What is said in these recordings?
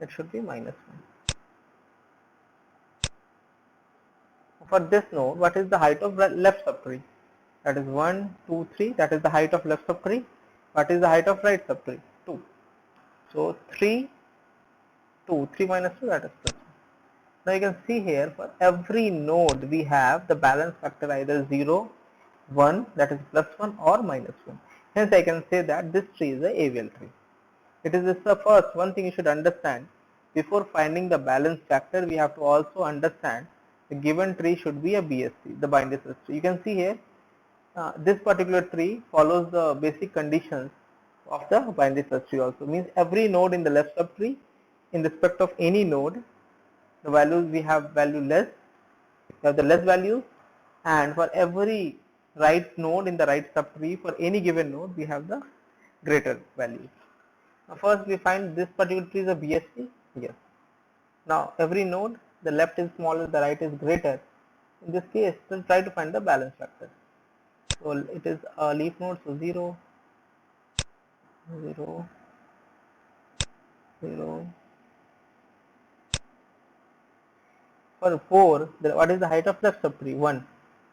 it should be minus 1. For this node, what is the height of left subtree? That is 1, 2, 3. That is the height of left subtree. What is the height of right subtree? 2. So 3, 2, 3 minus 2, that is plus 1. Now you can see here, for every node we have the balance factor either 0, 1, that is plus 1, or minus 1. Hence I can say that this tree is a AVL tree. It is the first one thing you should understand. Before finding the balance factor, we have to also understand the given tree should be a BST, the binary search tree. You can see here, this particular tree follows the basic conditions of the binary search tree also. Means every node in the left subtree, in respect of any node, the values we have value less, we have the less values, and for every right node in the right subtree, for any given node, we have the greater values. Now first we find this particular tree is a BST. Yes. Now every node, the left is smaller, the right is greater. In this case, we'll try to find the balance factor. So it is a leaf node, so 0, 0, 0. For 4, what is the height of left subtree? 1.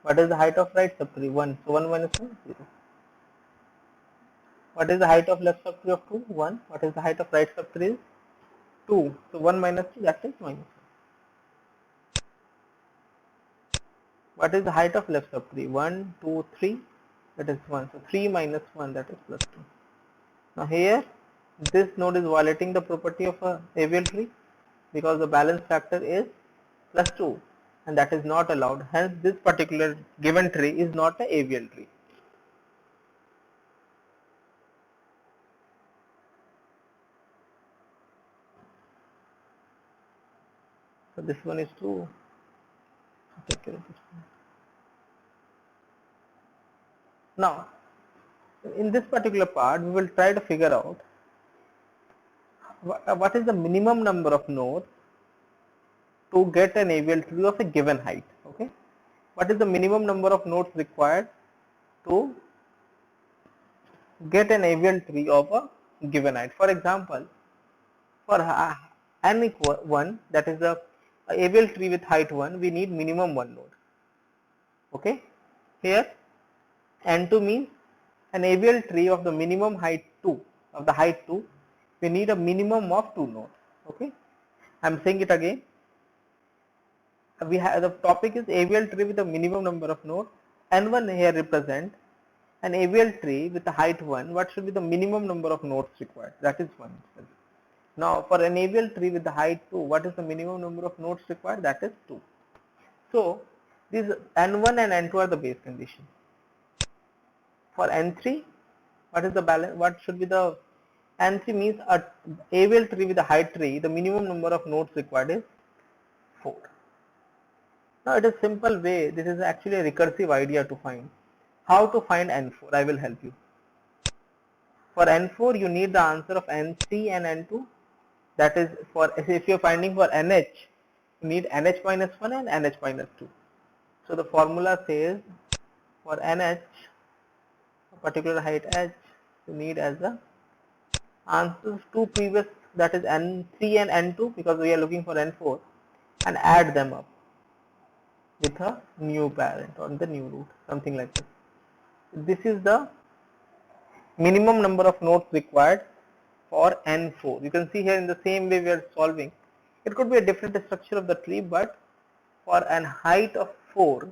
What is the height of right subtree? 1. So 1 minus 1, 0. What is the height of left subtree of 2? 1. What is the height of right subtree? 2. So 1 minus 2, that is minus 1. What is the height of left subtree? 1, 2, 3, that is 1. So 3 minus 1, that is plus 2. Now here, this node is violating the property of a AVL tree because the balance factor is plus 2, and that is not allowed. Hence this particular given tree is not a AVL tree. So this one is true. Take care of this one. Now in this particular part, we will try to figure out what is the minimum number of nodes to get an AVL tree of a given height. Okay, what is the minimum number of nodes required to get an AVL tree of a given height? For example, for n equal 1, that is a AVL tree with height 1, we need minimum 1 node. Okay, here n2 means an AVL tree of the minimum height 2, of the height 2, we need a minimum of 2 nodes. Okay, I am saying it again. We have, the topic is AVL tree with a minimum number of nodes. N1 here represent an AVL tree with a height 1. What should be the minimum number of nodes required? That is 1. Now for an AVL tree with the height 2, what is the minimum number of nodes required? That is 2. So these N1 and N2 are the base conditions. For N3, what is the balance? What should be the N3 means a AVL tree with a height 3, the minimum number of nodes required is 4. Now it is simple way, this is actually a recursive idea to find. How to find N4? I will help you. For N4 you need the answer of N3 and N2. That is, for if you are finding for NH, you need NH minus 1 and NH minus 2. So the formula says for NH, a particular height H, you need as the answers to previous, that is N3 and N2, because we are looking for N4, and add them up with a new parent or the new root, something like this. This is the minimum number of nodes required for N4. You can see here in the same way we are solving. It could be a different structure of the tree, but for an height of 4,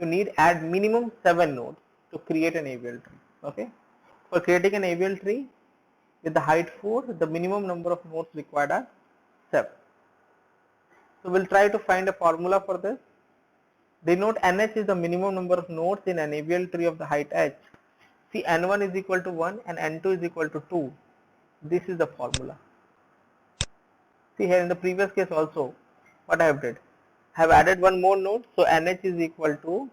you need add minimum 7 nodes to create an AVL tree. Okay. For creating an AVL tree with the height 4, the minimum number of nodes required are 7. So we'll try to find a formula for this. Denote NH is the minimum number of nodes in an AVL tree of the height H. See, N1 is equal to 1 and N2 is equal to 2. This is the formula. See here in the previous case also, what I have did, I have added one more node, so NH is equal to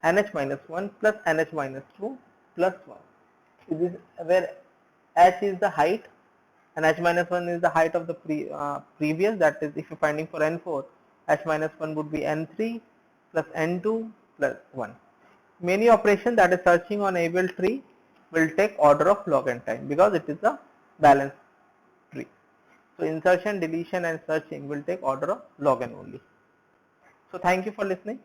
NH minus 1 plus NH minus 2 plus 1. This is where H is the height and H minus 1 is the height of the previous, that is, if you are finding for N4, H minus 1 would be N3 plus N2 plus 1. Many operations, that is searching on AVL tree, will take order of log n time because it is a balanced tree. So insertion, deletion and searching will take order of log n only. So thank you for listening.